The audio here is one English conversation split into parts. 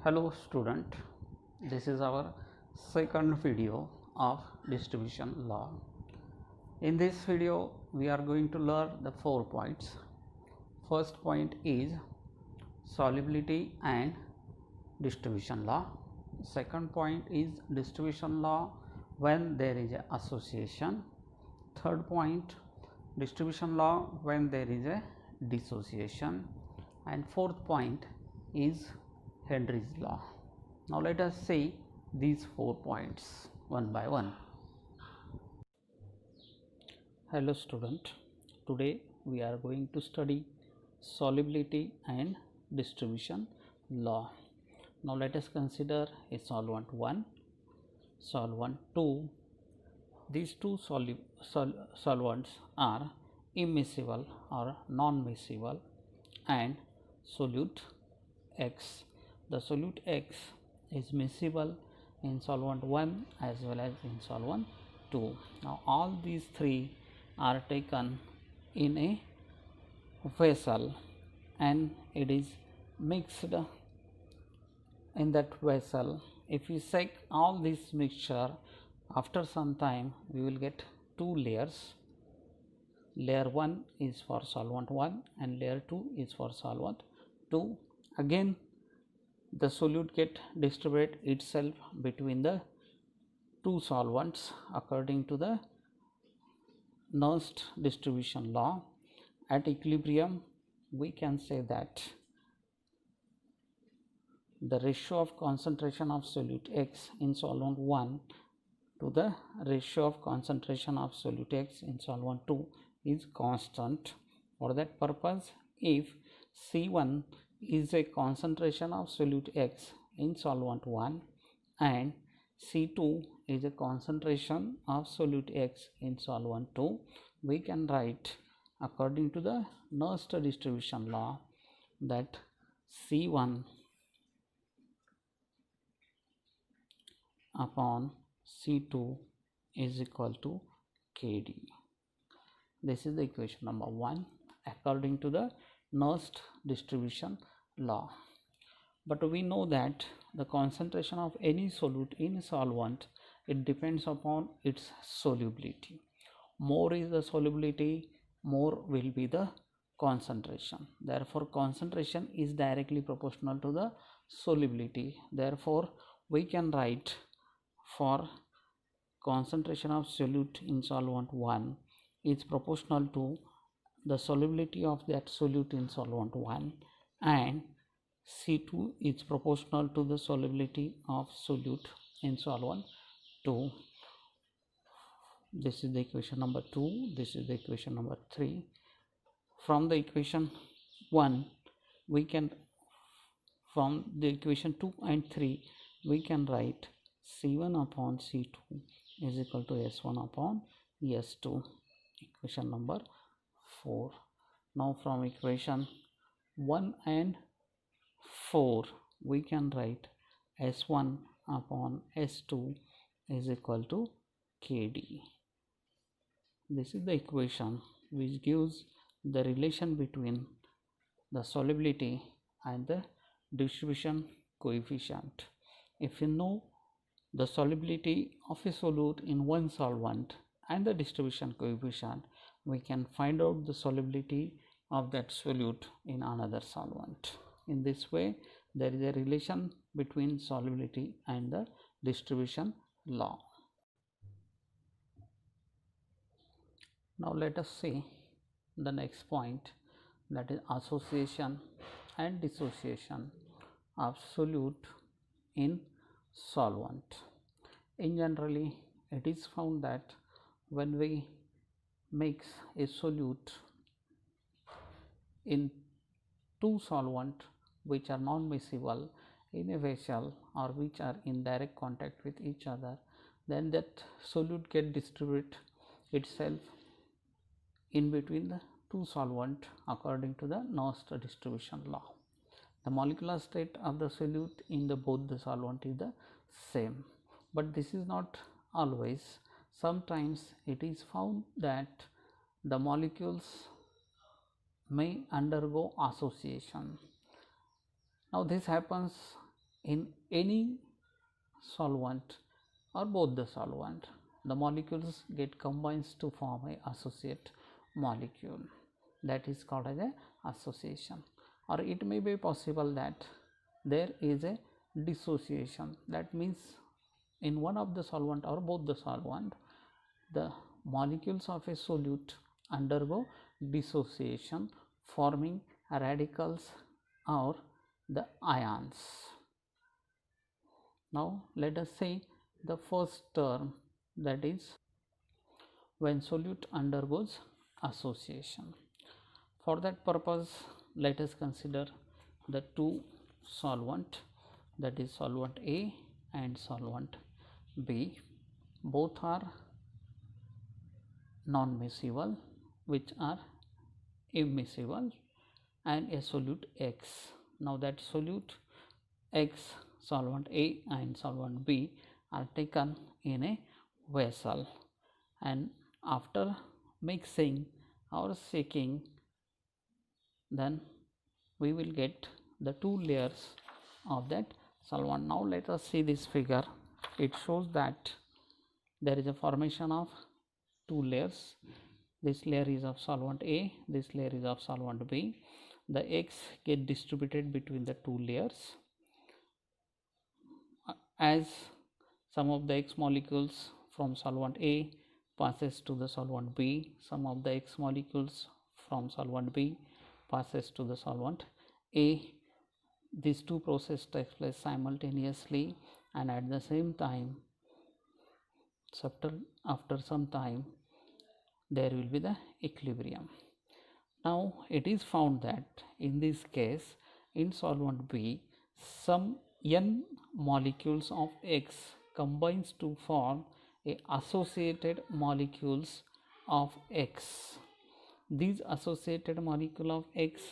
Hello student, this is our second video of distribution law. In this video we are going to learn the 4 points. First point is solubility and distribution law. Second point is distribution law when there is a association. Third point, distribution law when there is a dissociation. And fourth point is Henry's law. Now let us see these 4 points one by one. Hello student, today we are going to study solubility and distribution law. Now let us consider a solvent 1, solvent 2. These two solvents are immiscible or non-miscible, and solute X. The solute X is miscible in solvent 1 as well as in solvent 2. Now all these three are taken in a vessel and it is mixed in that vessel. If we shake all this mixture, after some time we will get two layers. Layer 1 is for solvent 1 and layer 2 is for solvent 2. Again the solute get distribute itself between the two solvents according to the Nernst distribution law. At equilibrium we can say that the ratio of concentration of solute X in solvent 1 to the ratio of concentration of solute X in solvent 2 is constant. For that purpose, if C1 is a concentration of solute X in solvent 1 and C2 is a concentration of solute X in solvent 2, we can write according to the Nernst distribution law that C1 upon C2 is equal to Kd. This is the equation number 1 according to the Nernst distribution law. But we know that the concentration of any solute in a solvent, it depends upon its solubility. More is the solubility, more will be the concentration. Therefore concentration is directly proportional to the solubility. Therefore we can write for concentration of solute in solvent 1 is proportional to the solubility of that solute in solvent 1, and C2 is proportional to the solubility of solute in solvent 2. This is the equation number 2, this is the equation number 3. From the equation 1 we can, from the equation 2 and 3 we can write C1 upon C2 is equal to S1 upon S2, equation number 4. Now from equation 1 and 4 we can write S1 upon S2 is equal to Kd. This is the equation which gives the relation between the solubility and the distribution coefficient. If you know the solubility of a solute in one solvent and the distribution coefficient, we can find out the solubility of that solute in another solvent. In this way there is a relation between solubility and the distribution law. Now let us see the next point, that is association and dissociation of solute in solvent. In generally it is found that when we mix a solute in two solvent which are non-miscible in a vessel or which are in direct contact with each other, then that solute get distribute itself in between the two solvent according to the Nernst distribution law. The molecular state of the solute in the both the solvent is the same, but this is not always. Sometimes it is found that the molecules may undergo association. Now this happens in any solvent or both the solvent, the molecules get combined to form a associate molecule, that is called as a association. Or it may be possible that there is a dissociation, that means in one of the solvent or both the solvent, the molecules of a solute undergo dissociation, forming radicals or the ions. Now let us say the first term, that is when solute undergoes association. For that purpose, let us consider the two solvent, that is solvent A and solvent B. Both are non-miscible, which are immiscible, and a solute X. Now that solute X, solvent A and solvent B, are taken in a vessel, and after mixing or shaking, then we will get the two layers of that solvent. Now let us see this figure. It shows that there is a formation of two layers. This layer is of solvent A, this layer is of solvent B. The X get distributed between the two layers. As some of the X molecules from solvent A passes to the solvent B, some of the X molecules from solvent B passes to the solvent A. These two processes take place simultaneously, and at the same time, after some time, there will be the equilibrium. Now it is found that in this case, in solvent B, some n molecules of X combines to form a associated molecules of X. These associated molecule of X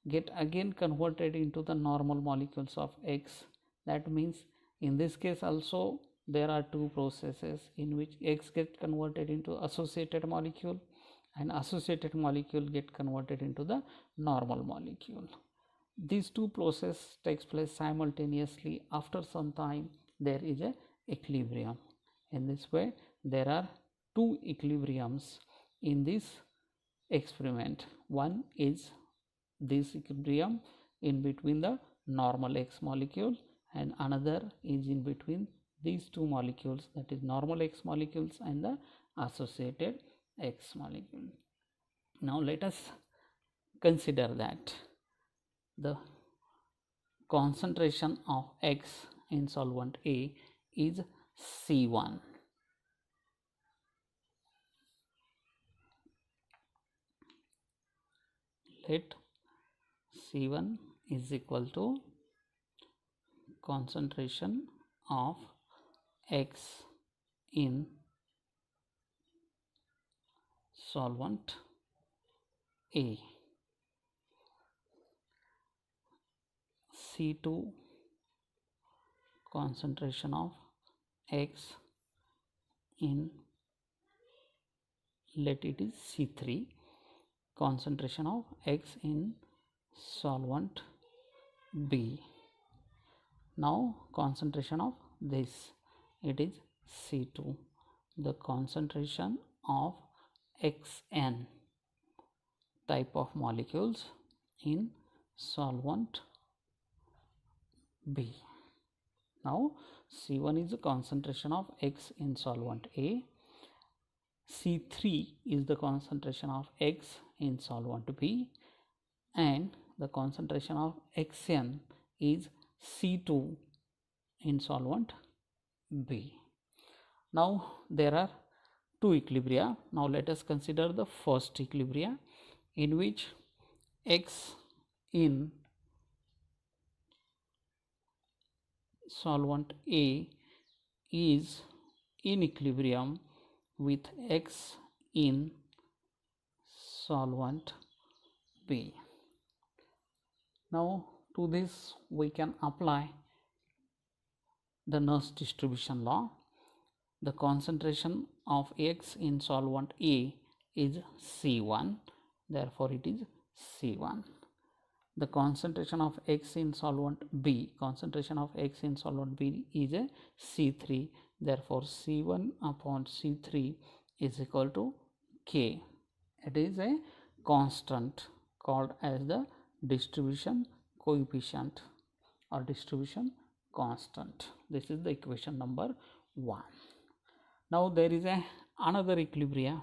get again converted into the normal molecules of X. That means in this case also there are two processes in which X get converted into associated molecule and associated molecule get converted into the normal molecule. These two processes takes place simultaneously. After some time, there is a equilibrium. In this way, there are two equilibriums in this experiment. One is this equilibrium in between the normal X molecule, and another is in between these two molecules, that is normal X molecules and the associated X molecule. Now let us consider that the concentration of X in solvent A is C1. Let C1 is equal to concentration of X in solvent A. C2 concentration of X in, let it is C3 concentration of X in solvent B. Now concentration of this, it is C2. The concentration of Xn type of molecules in solvent B. Now C1 is the concentration of X in solvent A. C3 is the concentration of X in solvent B, and the concentration of Xn is C2 in solvent B. Now there are two equilibria. Now let us consider the first equilibria, in which X in solvent A is in equilibrium with X in solvent B. Now to this we can apply the Nernst distribution law. The concentration of X in solvent A is C1, therefore it is C1. the concentration of X in solvent B, concentration of X in solvent B is a C3, therefore C1 upon C3 is equal to K. It is a constant called as the distribution coefficient or distribution constant. This is the equation number 1. Now there is another equilibria.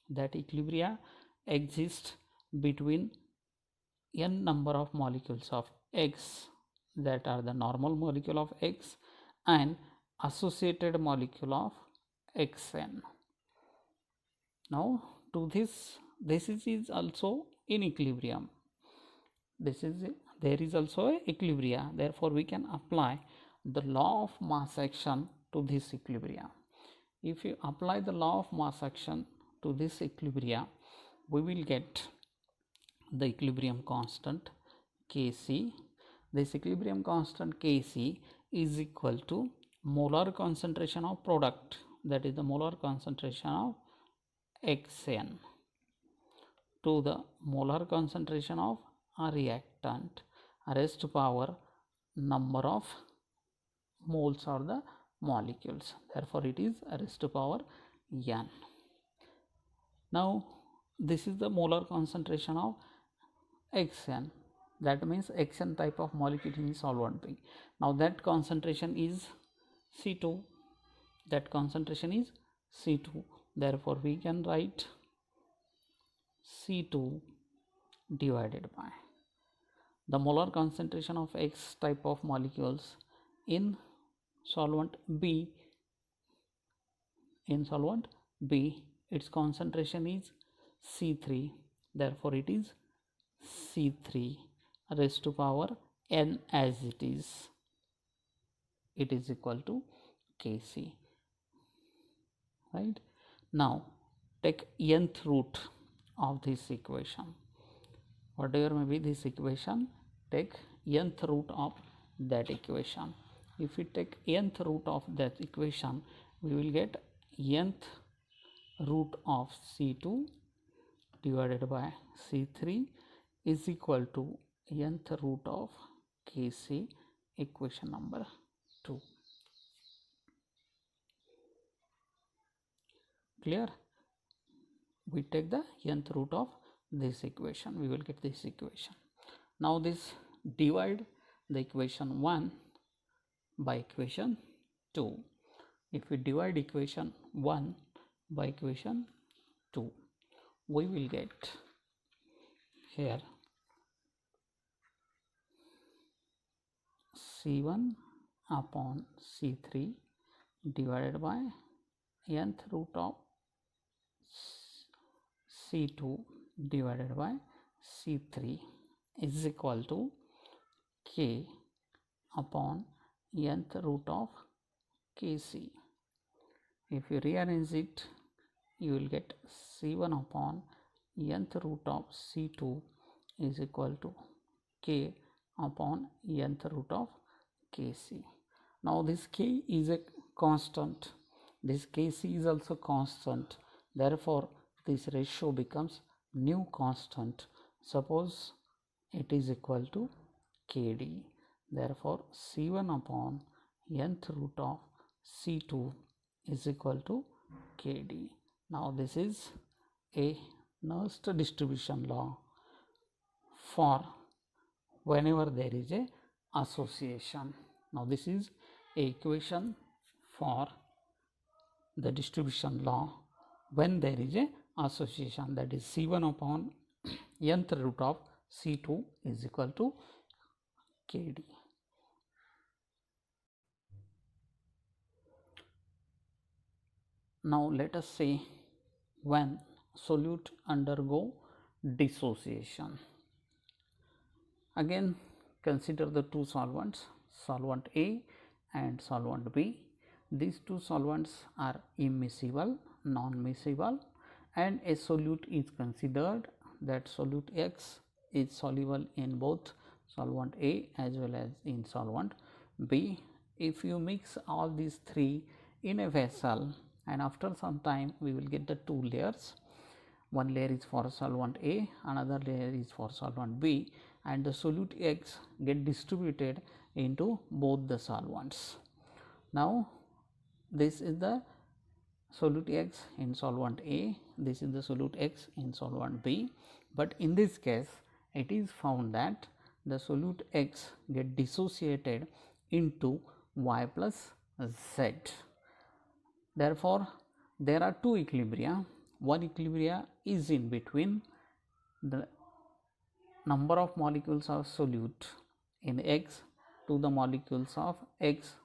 That equilibria exists between n number of molecules of X, that are the normal molecule of X, and associated molecule of Xn. Now to this is also in equilibrium. There is also a equilibria, therefore we can apply the law of mass action to this equilibria. If you apply the law of mass action to this equilibria, we will get the equilibrium constant Kc. This equilibrium constant Kc is equal to molar concentration of product, that is the molar concentration of Xn, to the molar concentration of a reactant raised to power number of moles or the molecules, therefore it is raised to power n. Now this is the molar concentration of Xn, that means Xn type of molecule in solvent B. Now that concentration is C2, that concentration is C2, therefore we can write C2 divided by the molar concentration of X type of molecules in solvent B. In solvent B, its concentration is C3, therefore it is C3 raised to power n as it is equal to Kc, right? Now take nth root of this equation, whatever may be this equation, take nth root of that equation. If we take nth root of that equation, we will get nth root of C2 divided by C3 is equal to nth root of Kc, equation number 2. Clear? We take the nth root of this equation, we will get this equation. Now this divide the equation 1 by equation 2. If we divide equation 1 by equation 2, we will get here C1 upon C3 divided by nth root of C2 divided by C3 is equal to K upon nth root of Kc. If you rearrange it, you will get C1 upon nth root of C2 is equal to K upon nth root of Kc. Now this K is a constant, this Kc is also constant, therefore this ratio becomes new constant. Suppose it is equal to Kd, therefore C1 upon nth root of C2 is equal to Kd. Now this is a Nernst distribution law for whenever there is a association. Now this is a equation for the distribution law when there is a association, that is C1 upon nth root of C2 is equal to Kd. Now let us say when solute undergo dissociation. Again consider the two solvents, solvent A and solvent B. These two solvents are immiscible, non-miscible, and a solute is considered. That solute X is soluble in both solvent A as well as in solvent B. If you mix all these three in a vessel, and after some time we will get the two layers, one layer is for solvent A, another layer is for solvent B, and the solute X get distributed into both the solvents. Now this is the solute X in solvent A, this is the solute X in solvent B, but in this case it is found that the solute X get dissociated into Y plus Z. Therefore, there are two equilibria. One equilibria is in between the number of molecules of solute in X to the molecules of X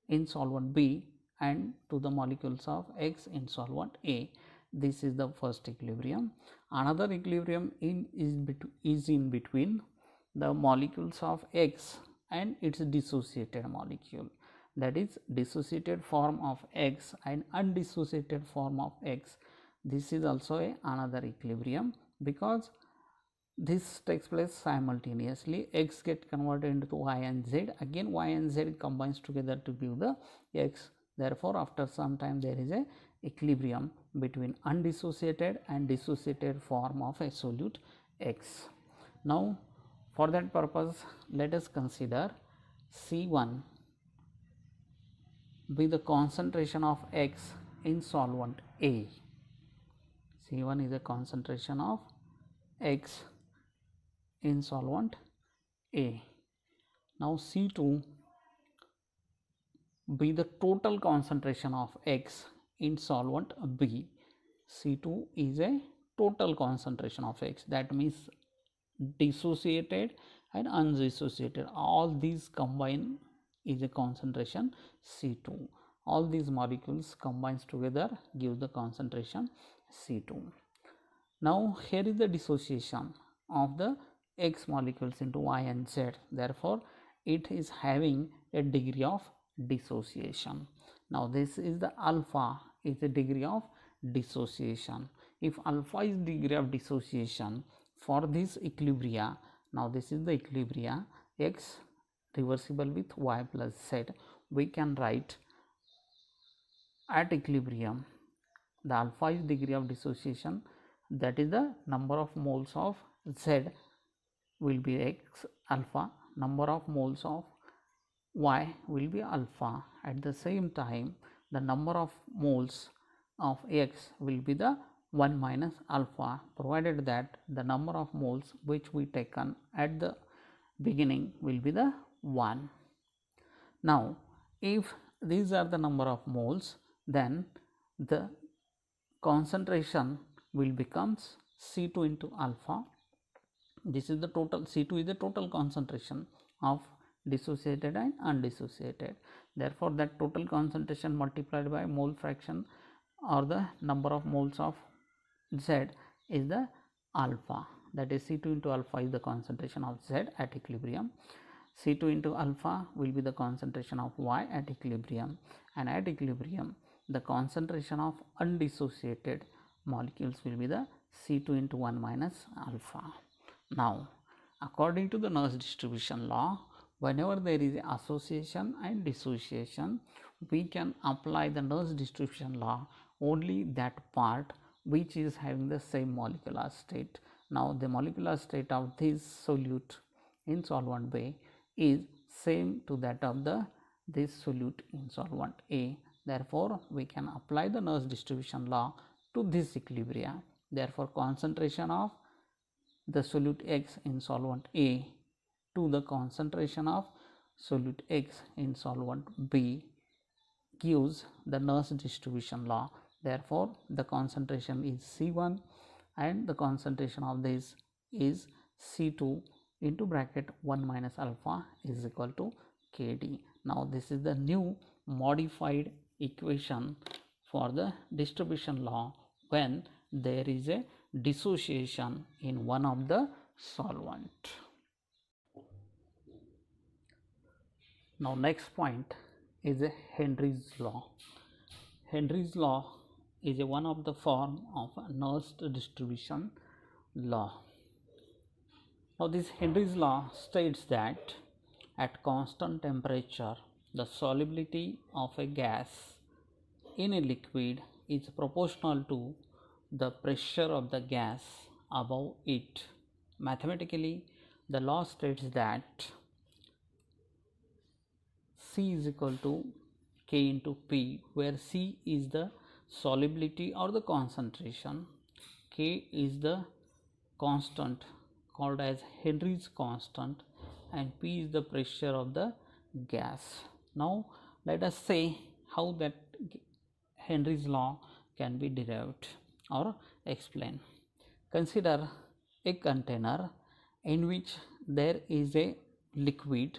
in solvent B and to the molecules of X in solvent A. This is the first equilibrium. Another equilibrium is in between the molecules of X and its dissociated molecule, that is dissociated form of X and undissociated form of X. This is also another equilibrium, because this takes place simultaneously. X get converted into Y and Z, again Y and Z combines together to give the X. Therefore, after some time there is a equilibrium between undissociated and dissociated form of a solute X. Now for that purpose, let us consider C1 be the concentration of X in solvent A. C1 is a concentration of X in solvent A. Now C2 be the total concentration of X in solvent B. C2 is a total concentration of X, that means dissociated and undissociated, all these combine is a concentration C2. All these molecules combines together give the concentration C2. Now here is the dissociation of the X molecules into Y and Z. Therefore, it is having a degree of dissociation. Now this is the alpha is the degree of dissociation. If alpha is degree of dissociation for this equilibria, now this is the equilibria X reversible with Y plus Z, we can write at equilibrium the alpha is degree of dissociation, that is the number of moles of Z will be X alpha, number of moles of Y will be alpha. At the same time, the number of moles of X will be the 1 minus alpha, provided that the number of moles which we taken at the beginning will be the 1. Now if these are the number of moles, then the concentration will becomes C2 into alpha. This is the total, C2 is the total concentration of dissociated and undissociated. Therefore, that total concentration multiplied by mole fraction or the number of moles of Z is the alpha, that is C2 into alpha is the concentration of Z at equilibrium. C2 into alpha will be the concentration of Y at equilibrium, and at equilibrium the concentration of undissociated molecules will be the C2 into 1 minus alpha. Now according to the Nernst distribution law, whenever there is association and dissociation, we can apply the Nernst distribution law only that part which is having the same molecular state. Now the molecular state of this solute in solvent B is same to that of this solute in solvent A. Therefore, we can apply the Nernst distribution law to this equilibria. Therefore, concentration of the solute X in solvent A to the concentration of solute X in solvent B gives the Nernst distribution law. Therefore, the concentration is C1 and the concentration of this is C2 into bracket 1 minus alpha is equal to Kd. Now this is the new modified equation for the distribution law when there is a dissociation in one of the solvent. Now next point is a Henry's law. Henry's law is a one of the form of Nernst distribution law. Now this Henry's law states that at constant temperature the solubility of a gas in a liquid is proportional to the pressure of the gas above it. Mathematically, the law states that C is equal to K into P, where C is the solubility or the concentration, K is the constant called as Henry's constant, and P is the pressure of the gas. Now let us say how that Henry's law can be derived or explained. Consider a container in which there is a liquid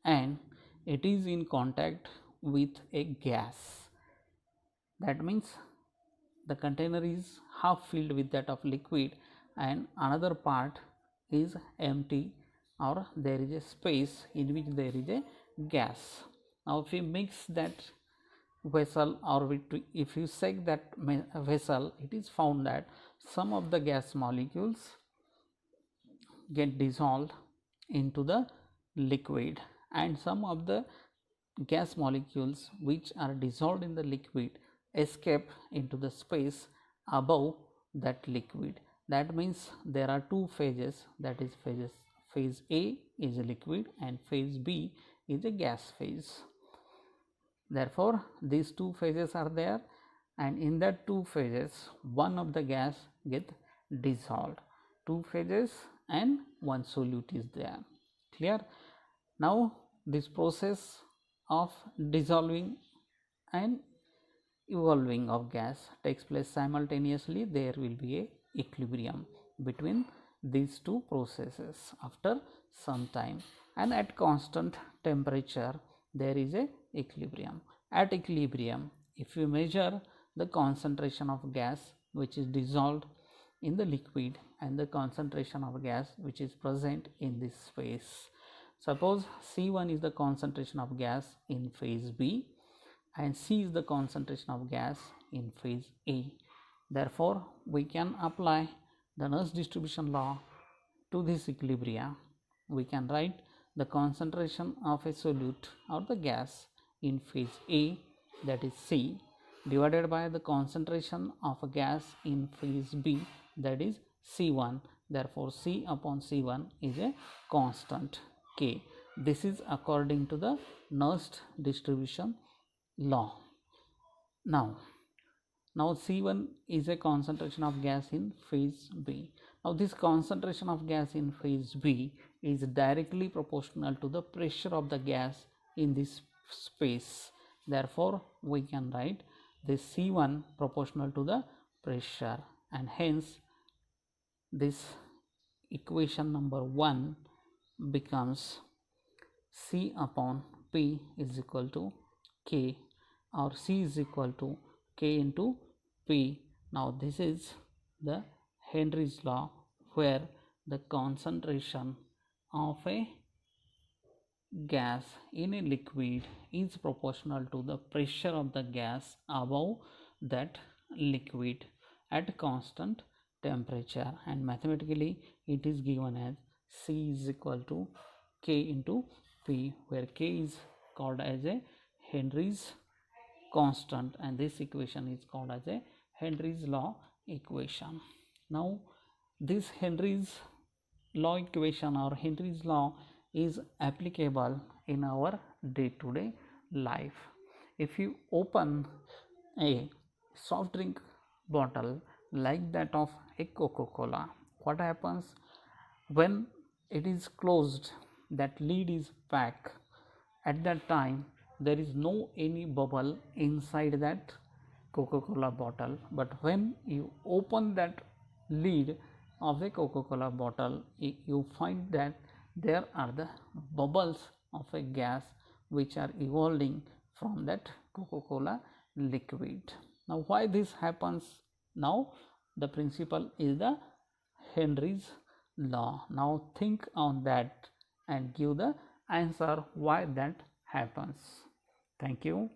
and it is in contact with a gas. That means the container is half filled with that of liquid and another part is empty, or there is a space in which there is a gas. Now if we mix that vessel, or if you shake that vessel, it is found that some of the gas molecules get dissolved into the liquid and some of the gas molecules which are dissolved in the liquid escape into the space above that liquid. That means there are two phases, that is phase A is a liquid and phase B is a gas phase. Therefore these two phases are there, and in that two phases one of the gas get dissolved. Two phases and one solute is there. Clear? Now this process of dissolving and evolving of gas takes place simultaneously. There will be a equilibrium between these two processes after some time, and at constant temperature there is a equilibrium. At equilibrium, if you measure the concentration of gas which is dissolved in the liquid and the concentration of gas which is present in this space, suppose C1 is the concentration of gas in phase B and C is the concentration of gas in phase A. Therefore we can apply the Nernst distribution law to this equilibria. We can write the concentration of a solute or the gas in phase A, that is C, divided by the concentration of a gas in phase B, that is C1. Therefore C upon C1 is a constant K. This is according to the Nernst distribution law. Now C1 is a concentration of gas in phase B. Now this concentration of gas in phase B is directly proportional to the pressure of the gas in this space. Therefore we can write this C1 proportional to the pressure, and hence this equation number 1 becomes C upon P is equal to K, or C is equal to K into P. Now this is the Henry's law, where the concentration of a gas in a liquid is proportional to the pressure of the gas above that liquid at constant temperature, and mathematically it is given as C is equal to K into P, where K is called as a Henry's constant and this equation is called as a Henry's law equation. Now this Henry's law equation or Henry's law is applicable in our day-to-day life. If you open a soft drink bottle like that of a Coca-Cola, what happens when it is closed, that lid is packed, at that time there is no any bubble inside that Coca-Cola bottle, but when you open that lid of a Coca-Cola bottle, you find that there are the bubbles of a gas which are evolving from that Coca-Cola liquid. Now why this happens? Now the principle is the Henry's law. Now think on that and give the answer why that happens. Thank you.